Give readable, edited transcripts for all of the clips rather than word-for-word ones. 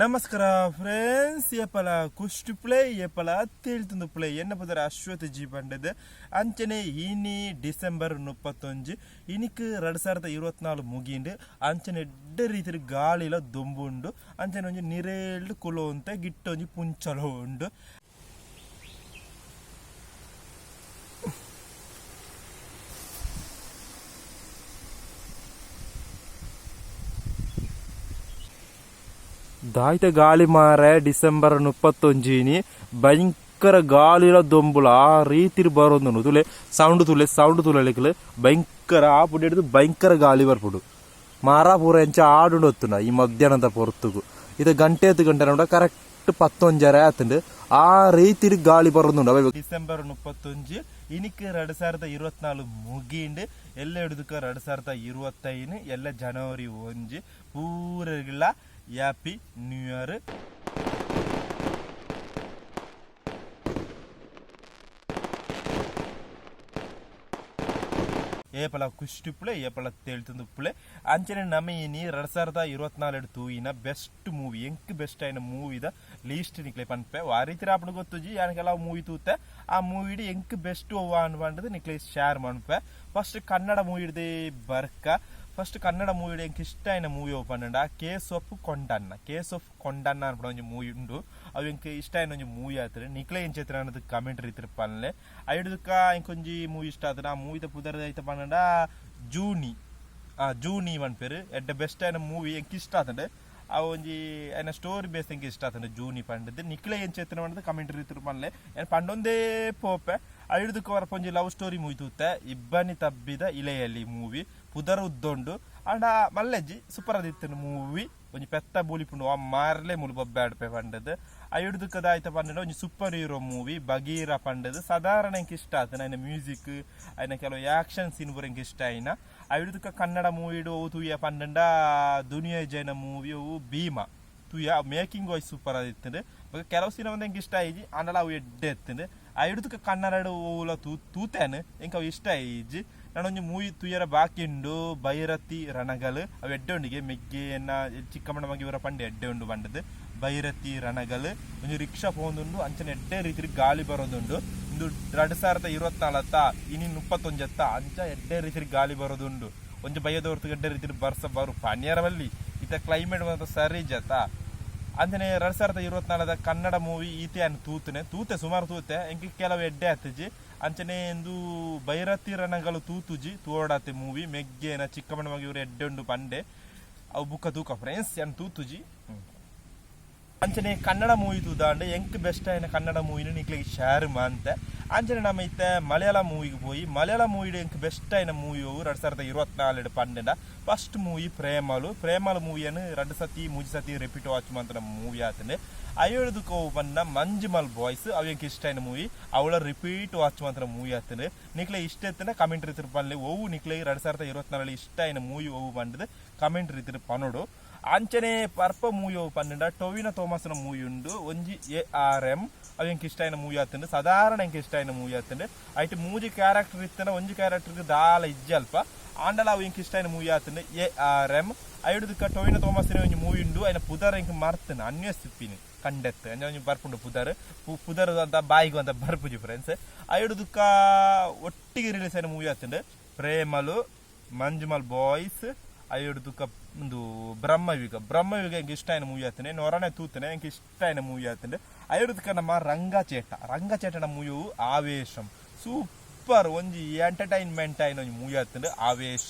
ನಮಸ್ಕಾರ ಫ್ರೆಂಡ್ಸ್ ಏಪಲ ಕುಷ್ಟು ಪ್ಲೇ ಏಪಲ ತೇಳ್ತುಂದು ಪ್ಲೇ ಎನ್ನ ಪದರ ಅಶ್ವತ್ ಜಿ ಬಂಡದ ಅಂಚನೆ ಇನಿ ಡಿಸೆಂಬರ್ 31 ಇನಿಕ್ 2024 ಮುಗಿಂಡು ಅಂಚನೆ ಎಡ್ಡ ರೀತಿ ಗಾಳಿಲ ದೊಂಬುಂಡು ಅಂಚನೆ ಒಂಜಿ ನಿರೇಳ್ದು ಕುಲೋ ಅಂತ ಗಿಟ್ಟೊಂಜಿ ಪುಂಚಲೋ ಉಂಡು. ದಾಯ್ತ ಗಾಳಿ ಮಾರೆ ಡಿಸೆಂಬರ್ 31 ಭಯಂಕರ ಗಾಳಿಲ ದೊಂಬುಲ ಆ ರೀತಿ ಬರೋದು ತುಲೆ ಸೌಂಡ್ ತುಲೆಕ್ಲೆ ಭಯಂಕರ ಆ ಪುಡಿ ಹಿಡಿದು ಭಯಂಕರ ಗಾಳಿ ಬರ್ಪುಡು ಮಾರಾ ಪೂರ ಎಂಚ ಆಡುಂಡು ಹೊತ್ತುನ ಈ ಮಧ್ಯಾಹ್ನದ ಪೊರ್ತುಗು ಇದು ಗಂಟೆ ನೋಡ ಕರೆಕ್ಟ್ 11 ಆತಂಡು ಆ ರೀತಿ ಗಾಳಿ ಬರೋದು. ಡಿಸೆಂಬರ್ 31 ಇನಿಕ್ 2024 ಮುಗಿಂಡು ಎಲ್ಲ ಹಿಡಿದಕ್ಕ 2025 ಎಲ್ಲ ಜನವರಿ 1 ಪೂರಗಿಲ್ಲ. Happy new year. ಏಪಲ ಕುಷ್ಟುಪ್ಲೆ ಏಪಲ ತೇಳ್ತುಂದು ಪ್ಲೆ ಅಂಚನೆ ನಮೀನಿ 2024 ತೂಯಿನ ಬೆಸ್ಟ್ ಮೂವಿ ಎಂಕ್ ಬೆಸ್ಟ್ ಆಯ್ನ ಮೂವಿದ ಲೀಸ್ಟ್ ನಿಕ್ಲೆ ಪನ್ಪೆ ಆ ರೀತಿ ರಾಪಣ ಗೊತ್ತುಜಿ ಯಾನಕೆಲ್ಲ ಮೂವಿ ತೂತೆ ಆ ಮೂವಿ ಎಂಕ್ ಬೆಸ್ಟ್ ಓವ ಅನ್ಪಂಡದು ನಿಕ್ಲೆ ಶೇರ್ ಮನ್ಪೆ. ಫಸ್ಟ್ ಕನ್ನಡ ಮೂವಿ ಹಿಡ್ದೆ ಬರ್ಕ ಫಸ್ಟ್ ಕನ್ನಡ ಮೂವಿ ಎಂಕ್ ಇಷ್ಟ ಆಯ್ನ ಮೂವಿ ಓಪನ್ ಕೇಸ್ ಆಫ್ ಕೊಂಡನ್ನ ಅನ್ಪಡ ಒಂಜಿ ಮೂವಿ ಉಂಡು ಅವು ಎಂಕ್ ಇಷ್ಟ ಆಯ್ನ ಒಂಜಿ ಮೂವಿ ಆತರೆ ನಿಕ್ಲೆ ಏನ್ ಚೇತ್ರ ಅನ್ನೋದು ಕಮೆಂಟ್ ರೀತಿ ಪನ್ಲೆ ಐಡ್ದಕ್ಕ ಎಂಕೊಂಜಿ ಮೂವಿ ಇಷ್ಟ ಆತನ ಆ ಮೂವಿದ ಪುದರ್ದ ಐತ ಪನ್ನಡ ಜೂನಿ ಪನ್ಪೇರು ಎಡ್ಡ ಬೆಸ್ಟ್ ಆಯ್ನ ಮೂವಿ ಎಂಕ್ ಇಷ್ಟ ಆತಂಡೆ ಅವು ಒಂಜಿ ಆಯ್ನ ಸ್ಟೋರಿ ಬೇಸ್ ಎಂಕ್ ಇಷ್ಟ ಆತಂಡೆ ಜೂನಿ ಪಂಡದು ನಿಕ್ಲೆ ಏನ್ ಚೇತ್ರ ಅನ್ನೋದು ಕಮೆಂಟ್ ರೀತಿ ಪನ್ಲೆ ಏನ್ ಪಂಡೊಂದೇ ಪೋಪೆ ಐಡ್ದಕ್ಕ ವರಪ ಒಂಜಿ ಲವ್ ಸ್ಟೋರಿ ಮೂವಿ ತೂತೆ ಇಬ್ಬನಿ ತಬ್ಬಿದ ಇಲೆಯಲ್ಲಿ ಮೂವಿ ಪುದರ ಉದ್ದೊಂಡು ಅಂಡ ಮಲ್ಲೆಜ್ಜಿ ಸೂಪರ್ ಆದಿತ್ತು ಮೂವಿ ಒಂಜಿ ಪೆತ್ತ ಬೂಲಿಪುಂಡು ಆ ಮಾರ್ಲೆ ಮುಲು ಬೊಬ್ಬಾಡ್ಪೆ ಪಂಡದು ಐಡ್ದಕ್ಕದ ಆಯ್ತ ಪಂಡ ಒಂಜಿ ಸೂಪರ್ ಹೀರೋ ಮೂವಿ ಬಗೀರ ಪಂಡದು ಸಾಧಾರಣ ಎಂಕ್ ಇಷ್ಟ ಆತನ ಆಯ್ನ ಮ್ಯೂಸಿಕ್ ಆಯ್ನ ಕೆಲವು ಆಕ್ಷನ್ ಸೀನ್ ಬರ ಎಂಕ್ ಇಷ್ಟ ಆಯ್ನ ಐಡ್ದಕ್ಕ ಕನ್ನಡ ಮೂವಿಡು ಅವು ತೂಯ ಪಂಡ ದುನಿಯಾ ಜೈನ ಮೂವಿ ಅವು ಭೀಮಾ ತೂಯ ಮೇಕಿಂಗ್ ವಾಯ್ಸ್ ಸೂಪರ್ ಆದಿತ್ತು ಕೆಲವು ಸೀನ್ ಒಂದ್ ಎಂಕ್ ಇಷ್ಟ ಆಯ್ಜಿ ಅಂಡಲ ಅವು ಎಡ್ಡೆ ಎತ್ತಂದು ಐಡ್ದಕ್ಕ ಕನ್ನಡ ಓಲ ತೂತೇನು ಎಂಕ್ ಅವು ಇಷ್ಟ ಆಯ್ಜಿ. ನಾನೊಂದು ಮೂವಿ ತುಯ್ಯರ ಬಾಕಿ ಉಂಡು ಭೈರತಿ ರಣಗಲ್ ಅವು ಎಡ್ಡೆ ಉಂಡಿಗೆ ಮೆಗ್ಗೆ ಎನ್ನ ಚಿಕ್ಕಮ್ಮನ ಮಗಿ ಇವರ ಪಂಡೆ ಎಡ್ಡೆ ಉಂಡು ಬಂಡದು ಭೈರತಿ ರಣಗಲ್ ಒಂದು ರಿಕ್ಷಾ ಪೋಂದುಂಡು ಅಂಚನೆ ಎಡ್ಡೆ ರೀತಿ ಗಾಳಿ ಬರೋದುಂಡು ಇಂದು 2024 ಇನಿ 31 ಅಂಚ ಎಡ್ಡೆ ರೀತಿ ಗಾಳಿ ಬರೋದುಂಡು ಒಂಜಿ ಬಯ್ಯದವ್ರತು ಎಡ್ಡೆ ರೀತಿ ಬರ್ಸ ಬರು ಪನ್ಯರವಲ್ಲಿ ಈತ ಕ್ಲೈಮೇಟ್ ಬಂತ ಸರಿ ಜತ ಅಂಚನೆ 2024 ಕನ್ನಡ ಮೂವಿ ಈತೆ ಅನ್ನು ತೂತೆ ಸುಮಾರು ತೂತೆ ಎಂಕಿ ಕೆಲವು ಎಡ್ಡೆ ಆತಜಿ ಅಂಚನೆ ಎಂದು ಭೈರತಿ ರಣಗಳು ತೂತುಜಿ ತೋಡಾತೆ ಮೂವಿ ಮೆಗ್ಗೇನ ಚಿಕ್ಕಮ್ಮನ ಮಗ ಇವರು ಎಡ್ಡೆ ಉಂಡು ಪಂಡೆ ಅವು ಬುಕ್ಕ ತೂಕ ಫ್ರೆಂಡ್ಸ್ ಏನು ತೂತುಜಿ ಅಂಚನೆ ಕನ್ನಡ ಮೂವಿ ತೂದಾಂಡೆ ಎಂಕ್ ಬೆಸ್ಟ್ ಆಯ್ನ ಕನ್ನಡ ಮೂವಿನ ನಿಕ್ಲಿಗೆ ಶೇರ್ ಮಾಂತೆ ಅಂಚನೆ ನಮ್ಮ ಇತ್ತೆ ಮಲಯಾಳ ಮೂವಿಗೆ ಹೋಗಿ ಮಲಯಾಳ ಮೂವಿ ಎಂಕ್ ಬೆಸ್ಟ್ ಆಯ್ನ ಮೂವಿ 2024 ಪಂಡೆಂಡ ಫಸ್ಟ್ ಮೂವಿ ಪ್ರೇಮಲು ಮೂವಿಯನ್ನು 2 ಸತಿ 3 ಸತಿ ರಿಪೀಟ್ ವಾಚ್ ಮಾಡ್ತಾನೆ ಮೂವಿ ಆತಂಡೆ ಅಯ್ಯದಕ್ಕೆ ಬಂದ ಮಂಜುಮಲ್ ಬಾಯ್ಸ್ ಅವು ಎಂಕ್ ಇಷ್ಟ ಆಯ್ನ ಮೂವಿ ಅವಳ ರಿಪೀಟ್ ವಾಚ್ ಮಾತ್ರ ಮೂವಿ ಆತಂಡೆ ನಿಕ್ಲೆ ಇಷ್ಟ ಎತ್ತನೆ ಕಮೆಂಟ್ ರೀತಿ ಪನ್ಲೆ ಓವು ನಿಕ್ಲೆ 2024 ಇಷ್ಟ ಆಯ್ನ ಮೂವಿ ಓವು ಬಂಡದು ಕಮೆಂಟ್ ರೀತಿ ಪನೋಡು. ಅಂಚನೆ ಪರ್ಪ ಮೂವಿ ಪನ್ನಡ ಟೊವಿನೋ ಥೋಮಸ್ನ ಮೂವಿ ಉಂಡು ಒಂಜಿ ARM ಅವು ಎಂಕ್ ಇಷ್ಟ ಆಯ್ನ ಮೂವಿ ಆತಂಡೆ ಸಾಧಾರಣ ಎಂಕ್ ಇಷ್ಟ ಆಯ್ನ ಮೂವಿ ಆತಂಡೆ ಐಟ್ ಮೂಜಿ ಕ್ಯಾರೆಕ್ಟರ್ ಇತ್ತನ ಒಂಜಿ ಕ್ಯಾರೆಕ್ಟರ್ಗೆ ದಾಲ ಇಜ್ಜಲ್ಪ ಆಂಡಲ ಅವು ಎಂಕ್ ಇಷ್ಟ ಆಯ್ನ ಮೂವಿ ಆತಂಡೆ ARM ಐಡುದಕ್ಕ ಟೊವಿನೋ ಥೋಮಸ್ನ ಒಂಜಿ ಮೂವಿ ಉಂಡು ಆಯ್ನ ಪುದರ್ ಎಂಕ್ ಮರ್ತನ ಅನ್ವೇಷಿಪಿನಿ ಕಂಡೆತ್ ಅಂಜ ಒಂಜಿ ಬರ್ಪುಂಡು ಪುದರ್ ಅಂತ ಬಾಯಿಗೂ ಅಂತ ಬರ್ಪುಜಿ ಫ್ರೆಂಡ್ಸ್ ಐಡುದಕ್ಕ ಒಟ್ಟಿಗೆ ರಿಲೀಸ್ ಆಯ್ನ ಮೂವಿ ಆತಂಡೆ ಪ್ರೇಮಲು ಮಂಜುಮಲ್ ಬಾಯ್ಸ್ ಐಡುದಕ್ಕ ಒಂದು ಬ್ರಹ್ಮಯುಗ ಎಂಕ್ ಇಷ್ಟ ಆಯ್ನ ಮೂವಿ ಆತನೆ ನೊರನೆ ತೂತನೆ ಎಂಕ್ ಇಷ್ಟ ಆಯ್ನ ಮೂವಿ ಆತಂಡೆ ಐಡುದಕ್ಕ ನಮ್ಮ ರಂಗಚೇಟನ ಮೂವಿ ಆವೇಶಂ ಸೂಪರ್ ಒಂಜಿ ಎಂಟರ್ಟೈನ್ಮೆಂಟ್ ಆಯ್ನ ಒಂಜಿ ಮೂವಿ ಆತಂಡೆ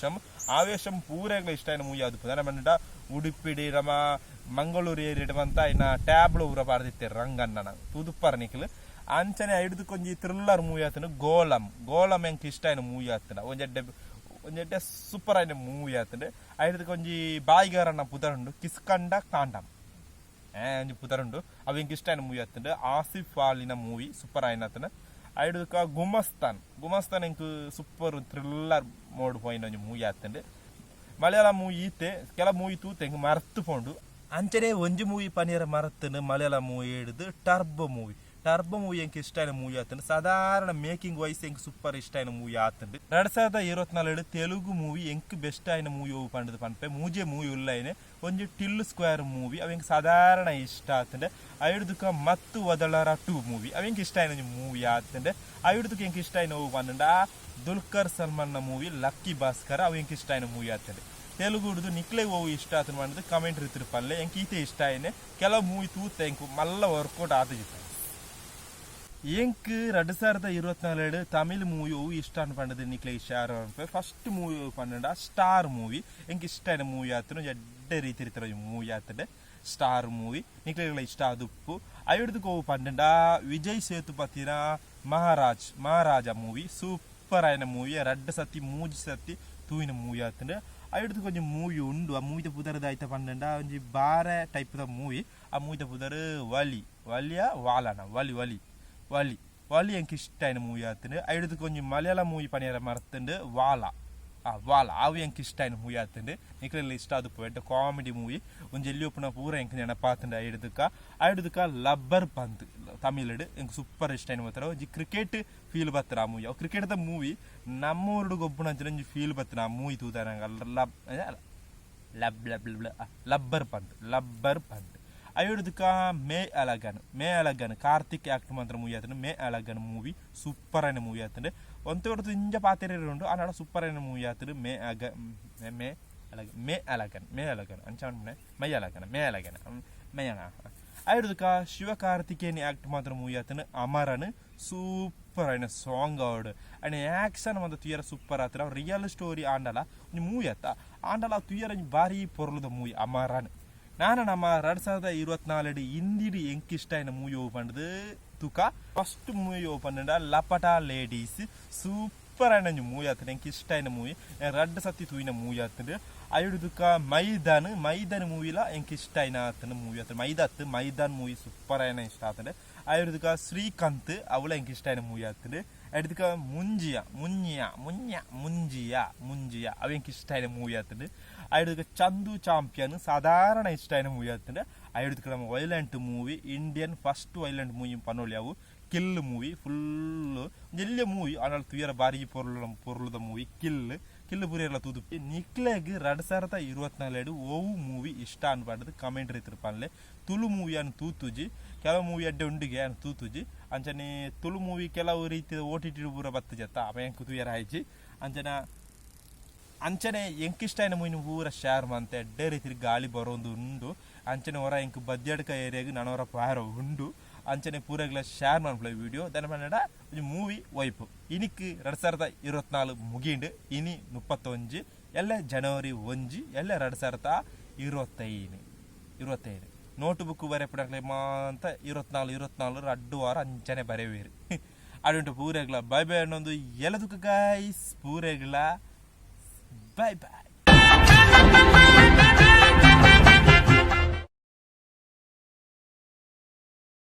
ಆವೇಶಂ ಪೂರೆಗ್ಲ ಇಷ್ಟ ಆಯ್ನ ಮೂವಿ ಆದು ಪುದರ ಮಂಡ ಉಡುಪಿಡಿ ನಮ್ಮ ಮಂಗಳೂರು ಏರಿಯಡ್ ಬಂತ ಇನ್ನ ಟ್ಯಾಬ್ಲು ಊರ ಪಾರ್ದಿತ್ತೆ ರಂಗನ್ನ ತೂದುಪ್ಪರ ನಿಕ್ಲು ಅಂಚನೆ ಐಡುದಕ್ಕೊಂಜಿ ಥ್ರಿಲ್ಲರ್ ಮೂವಿ ಆತನ ಗೋಲಂ ಎಂಕ್ ಇಷ್ಟ ಆಯ್ನ ಮೂವಿ ಆತನ ಒಂಜೆಡ್ಡೆ ಸೂಪರ್ ಆಯ್ನ ಮೂವಿ ಆತಂಡೆ ಐಡುದಕ್ಕೊಂಜಿ ಬಾಯಿಗಾರನ ಪುದರುಂಡು ಕಿಸ್ಕಂಡ ಕಾಂಡಂ ಒಂಜಿ ಪುದರುಂಡು ಅವು ಎಂಕ್ ಇಷ್ಟ ಆಯ್ನ ಮೂವಿ ಆತಂಡೆ ಆಸಿಫ್ ಅಲಿನ ಮೂವಿ ಸೂಪರ್ ಆಯ್ನ ಆತನ ಐಡುದಕ್ಕ ಗುಮಸ್ತಾನ್ ಎಂಕ್ ಸೂಪರ್ ಥ್ರಿಲ್ಲರ್ ಮೋಡ್ ಪೋಯಿನ ಒಂಜಿ ಮೂವಿ ಆತಂಡೆ ಮಲಯಾಳ ಮೂವಿ ಈತೆ ಕೆಲ ಮೂವಿ ತೂತೆ ಎಂಕ್ ಮರ್ತು ಪೋಂಡು ಅಂಚನೆ ಒಂಜಿ ಮೂವಿ ಪನಿಯರ ಮರತ್ತನ ಮಲಯಾಳ ಮೂವಿ ಹಿಡಿದು ಟರ್ಬೋ ಮೂವಿ ಎಂಕ್ ಇಷ್ಟ ಮೂವಿ ಆತಂಡು ಸಾಧಾರಣ ಮೇಕಿಂಗ್ ವೈಸ್ ಎಂಕ್ ಸೂಪರ್ ಇಷ್ಟ ಮೂವಿ ಆತಂಡು 2024 ತೆಲುಗು ಮೂವಿ ಎಂಕ್ ಬೆಸ್ಟ್ ಆಯ್ನ ಮೂವಿ ಪಂಡದು ಪನ್ಪೆ ಮೂಜೆ ಮೂವಿ ಉಳ್ಳಾಯ್ನೆ ಒಂಜಿ ಟಿಲ್ಲು ಸ್ಕ್ವೇರ್ ಮೂವಿ ಅವೆಂಕ್ ಸಾಧಾರಣ ಇಷ್ಟ ಆತಂಡೆ ಐಡುದಕ್ಕ ಮತ್ತು ವದಳರ 2 ಮೂವಿ ಅವೆಂಕ್ ಇಷ್ಟ ಆಯ್ನ ಮೂವಿ ಆತಂಡೆ ಐಡುದಕ್ಕೆ ಎಂಕ್ ಇಷ್ಟ ಆಯ್ನ ಪಂಡ ದುಲ್ಕರ್ ಸಲ್ಮಾನ್ ಮೂವಿ ಲಕ್ಕಿ ಭಾಸ್ಕರ ಅವೆಂಕ್ ಇಷ್ಟ ಆಯ್ನ ಮೂವಿ ಆತಂಡೆ ತೆಲುಗುಡ್ದು ನಿಕ್ಲೆ ಓವು ಇಷ್ಟ ಆತನ ಮಾಡಿದ್ರೆ ಕಮೆಂಟ್ ರೀತಿ ಪಲ್ಲೆ ಎಂಕ್ ಈತೆ ಇಷ್ಟ ಆಯ್ನೆ ಕೆಲವು ಮೂವಿ ತೂತ ಎಂಕ್ ಮಲ್ಲ ವರ್ಕೌಟ್ ಆತಜಿತ್ತ ಎಂಕ್ 2024 ತಮಿಳ್ ಮೂವಿ ಇಷ್ಟ ಅನ್ಪಂಡದು ನಿಕ್ಲೆ ಇಷ್ಟ ಫಸ್ಟ್ ಮೂವಿ ಪಂಡ ಸ್ಟಾರ್ ಮೂವಿ ಎಂಕ್ ಇಷ್ಟ ಆಯ್ನ ಮೂವಿ ಆತನು ಎಡ್ಡೆ ರೀತಿ ಮೂವಿ ಆತಡೆ ಸ್ಟಾರ್ ಮೂವಿ ನಿಕ್ಲೆಗಳ ಇಷ್ಟ ಆದುಪ್ಪು ಐಡ್ದಕ್ಕೆ ಹೋಗು ಪಂಡ ವಿಜಯ್ ಸೇತುಪತಿನ ಮಹಾರಾಜ ಮೂವಿ ಸೂಪರ್ ಆಯ್ನ ಮೂವಿ 2 ಸತಿ 3 ಸತಿ ತೂಯಿನ ಮೂವಿ ಆತಂಡೆ ಐಡ್ದು ಕೊಂಚം ಮೂವಿ ಉಂಡು ಆ ಮೂವಿದ ಪುದರದ ಆಯ್ತ ಪಂಡ ಒಂಜಿ ಬಾರೆ ಟೈಪ್ ದ ಮೂವಿ ಆ ಮೂವಿದ ಪುದರ್ ವಾಲಿ ಎಂಕ್ ಇಷ್ಟ ಆಯ್ನ ಮೂವಿ ಆತಂಡು ಐಡ್ದು ಕೊಂಚം ಮಲಯಾಳ ಮೂವಿ ಪನಿಯರ ಮರ್ತಂಡು ವಾಲ ಅವು ಎಂಕ್ ಇಷ್ಟ ಆಯ್ನ ಮೂವಿ ಆತಂಡು ನಿಕ್ಲೆಲ್ಲ ಇಷ್ಟ ಆದು ಎಡ್ಡ ಕಾಮಿಡಿ ಮೂವಿ ಒಂಜಿ ಎಲ್ಲಿ ಒಪ್ಪುನ ಪೂರ ಎಂಕ್ ನೆನಪಾತಂಡು ಐಡ್ದಕ್ಕ ಲಬ್ಬರ್ ಪಂತ್ ತಮಿಳ್ ಎಂಕ್ ಸೂಪರ್ ಇಷ್ಟ ಆಯ್ನ ಮಾತ್ರ ಒಂಜಿ ಕ್ರಿಕೆಟ್ ಫೀಲ್ ಬತ್ತನ ಆ ಮೂವಿ ಅವು ಕ್ರಿಕೆಟ್ ದ ಮೂವಿ ನಮ್ಮೂರ್ಡು ಗೊಬ್ಬನ ಒಂಜಿ ಫೀಲ್ ಬತ್ತನ ಆ ಮೂವಿ ತೂತಾನಂಗ ಲಬ್ಬರ್ ಪಂತ್ ಐಡ್ದಕ್ಕ ಮೇ ಅಲಗನ್ ಕಾರ್ತಿಕ್ ಆಕ್ಟ್ ಮಾತ್ರ ಮೂವಿ ಆತಂಡು ಮೇ ಅಲಗನ್ ಮೂವಿ ಸೂಪರ್ ಆಯ್ನ ಮೂವಿ ಆತಂಡು ಒಂತೋಡ್ದು ಇಂಜ ಪಾತೆರೆ ಉಂಡು ಆನಾಡ ಸೂಪರ್ ಆಯ್ನ ಮೂವಿ ಆತಂಡು ಮೇ ಅಲಗನ್ ಅಂಚೆ ಮೈಯಣ ಐಡ್ದಕ್ಕ ಶಿವಕಾರ್ತಿಕೇಯನ್ ಆಕ್ಟ್ ಮಾತ್ರ ಮೂವಿ ಆತಂಡು ಅಮರನ್ ಸೂಪರ್ ಆಯ್ನ ಸಾಂಗ್ ಅವಡ್ ಆಯ್ನ ಆಕ್ಷನ್ ಮಾತ್ರ ತುಯರ ಸೂಪರ್ ಆತರ ರಿಯಲ್ ಸ್ಟೋರಿ ಆಂಡಲ ಒಂದು ಮೂವಿ ಆತ ಆಂಡಲ ತುಯರ ಬಾರಿ ಪೊರ್ಲದ ಮೂವಿ ಅಮರನ್ ನಾನು ನಮ್ಮ 2024 ಹಿಂದಿಡಿ ಎಂಕ್ ಇಷ್ಟ ಆಯ್ನ ಮೂವಿ ಪಂಡದು ತುಕ ಫಸ್ಟ್ ಮೂವಿ ಪಂಡ ಲಪಟಾ ಲೇಡೀಸ್ ಸೂಪರ್ ಆಯ್ನ ಮೂವಿ ಆತಂಡು ಎಂಕ್ ಇಷ್ಟ ಆಯ್ನ ಮೂವಿ 2 ಸತಿ ತೂಯಿನ ಮೂವಿ ಆತಂಡು ಐಡುದಕ್ಕ ಮೈದಾನ್ ಮೂವಿಲ ಎಂಕ್ ಇಷ್ಟ ಆಯ್ನ ಆತಂಡು ಮೂವಿ ಆತಂಡು ಮೈದಾನ್ ಮೂವಿ ಸೂಪರ್ ಆಯ್ನ ಇಷ್ಟ ಆತಂಡು ಐಡುದಕ್ಕ ಶ್ರೀಕಾಂತ್ ಅವಳ ಎಂಕ್ ಇಷ್ಟ ಆಯ್ನ ಮೂವಿ ಆತಂಡು ಐಡುದಕ್ಕ ಮುಂಜಿಯ ಅವ ಎಂಕ್ ಇಷ್ಟ ಆಯ್ನ ಮೂವಿ ಆತಂಡು ಐಡುದಕ್ಕ ಚಂದು ಚಾಂಪಿಯನ್ ಸಾಧಾರಣ ಇಷ್ಟ ಆಯ್ನ ಮೂವಿ ಆತಂಡು ಐಡುದಕ್ಕ ನಮ್ಮ violent movie Indian first violent movie ಪನೋಳಿ ಅವು ಕಿಲ್ ಮೂವಿ ಫುಲ್ ಎಲ್ಲೆ ಮೂವಿ ಆನಾಳ ತುಯರ ಬಾರಿ ಪೊರ್ಲುದ ಮೂವಿ ಕಿಲ್ ಪುರಿಯರ್ಲ ತೂದುಪ್ಪಿ ನಿಕ್ಲೆಗ್ 2024 ಓವು ಮೂವಿ ಇಷ್ಟ ಅನ್ಬಾರ್ದು ಕಮೆಂಟ್ ರೀತಿ ಪನ್ಲೆ ತುಳು ಮೂವಿ ಅನ್ನು ತೂತುಜಿ ಕೆಲವು ಮೂವಿ ಅಡ್ಡೆ ಉಂಡಿಗೆ ಅನ್ನು ತೂತುಜಿ ಅಂಚನೆ ತುಳು ಮೂವಿ ಕೆಲವು ರೀತಿಯ OTT ಪೂರ ಬತ್ತಜತ್ತ ಅವ ಎಂಕ್ ತುಯರ ಆಯ್ಚಿ ಅಂಚನೆ ಎಂಕ್ ಇಷ್ಟ ಆಯ್ನ ಮೂವಿನ ಪೂರ ಶೇರ್ ಮಂತೆ ಎಡ್ಡೆ ರೀತಿ ಗಾಳಿ ಬರೋದು ಉಂಡು ಅಂಚನೆ ಹೊರ ಎಂಕ್ ಬದ್ಯಡ್ಕ ಏರಿಯಾಗ ನನವರ ಪಾರ ಉಂಡು ಅಂಚನೆ ಪೂರಗ್ಲ ಶೇರ್ ಮಾಡ್ಕೊಳ್ಳೋ ವಿಡಿಯೋ ದನ ಪನ್ನಡ ಒಂದು ಮೂವಿ ವೈಪು ಇನಿಕ್ 2024 ಮುಗಿಂಡು ಇನಿ 31 ಎಲ್ಲ ಜನವರಿ 1 ಎಲ್ಲ 2025 ನೋಟ್ ಬುಕ್ ಬರೆಪಡಕ್ಲೆ ಮಾಂತ 24 2 ವಾರ ಅಂಚನೆ ಬರೆವೇರಿ ಅಡುಂಟು ಪೂರೆಗ್ಲ ಬೈ ಅನ್ನೊಂದು ಎಲ್ಲದಕ್ಕೂ ಗೈಸ್ ಪೂರೆಗ್ಲ ಬೈ